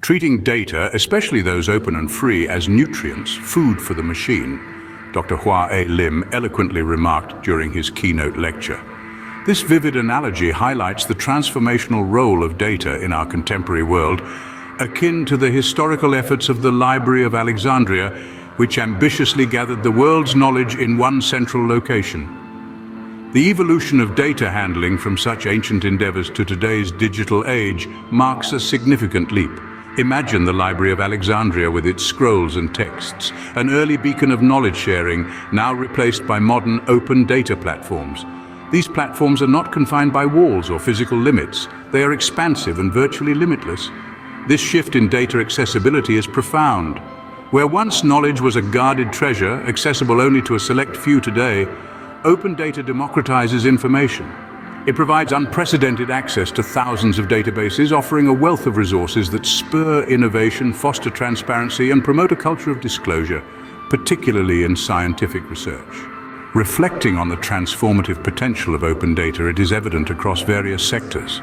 treating data, especially those open and free, as nutrients, food for the machine, Dr. Hwa A eloquently remarked during his keynote lecture. This vivid analogy highlights the transformational role of data in our contemporary world, akin to the historical efforts of the Library of Alexandria, which ambitiously gathered the world's knowledge in one central location. The evolution of data handling from such ancient endeavors to today's digital age marks a significant leap. Imagine the Library of Alexandria with its scrolls and texts, an early beacon of knowledge sharing, now replaced by modern open data platforms. These platforms are not confined by walls or physical limits. They are expansive and virtually limitless. This shift in data accessibility is profound. Where once knowledge was a guarded treasure, accessible only to a select few today, open data democratizes information. It provides unprecedented access to thousands of databases, offering a wealth of resources that spur innovation, foster transparency, and promote a culture of disclosure, particularly in scientific research. Reflecting on the transformative potential of open data, it is evident across various sectors.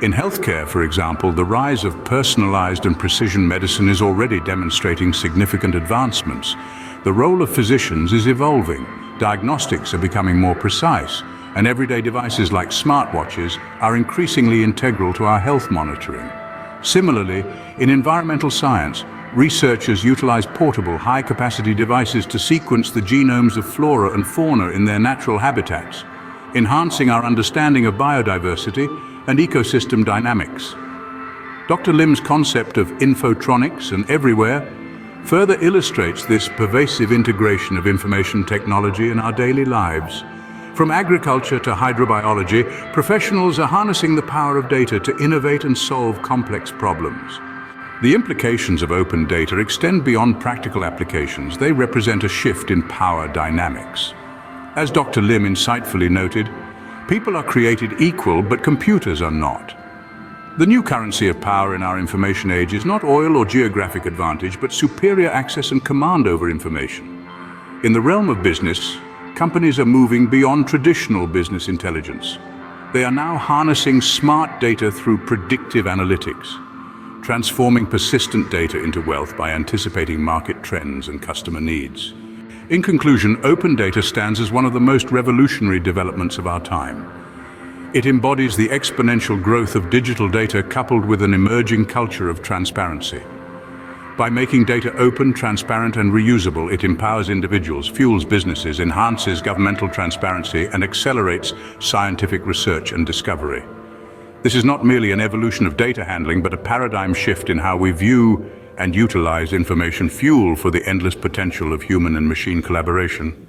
In healthcare, for example, the rise of personalized and precision medicine is already demonstrating significant advancements. The role of physicians is evolving. Diagnostics are becoming more precise, and everyday devices like smartwatches are increasingly integral to our health monitoring. Similarly, in environmental science, researchers utilize portable, high-capacity devices to sequence the genomes of flora and fauna in their natural habitats, enhancing our understanding of biodiversity and ecosystem dynamics. Dr. Lim's concept of infotronics and everywhere further illustrates this pervasive integration of information technology in our daily lives. From agriculture to hydrobiology, professionals are harnessing the power of data to innovate and solve complex problems. The implications of open data extend beyond practical applications. They represent a shift in power dynamics. As Dr. Lim insightfully noted, people are created equal, but computers are not. The new currency of power in our information age is not oil or geographic advantage, but superior access and command over information. In the realm of business, companies are moving beyond traditional business intelligence. They are now harnessing smart data through predictive analytics, transforming persistent data into wealth by anticipating market trends and customer needs. In conclusion, open data stands as one of the most revolutionary developments of our time. It embodies the exponential growth of digital data coupled with an emerging culture of transparency. By making data open, transparent, and reusable, it empowers individuals, fuels businesses, enhances governmental transparency, and accelerates scientific research and discovery. This is not merely an evolution of data handling, but a paradigm shift in how we view and utilize information fuel for the endless potential of human and machine collaboration.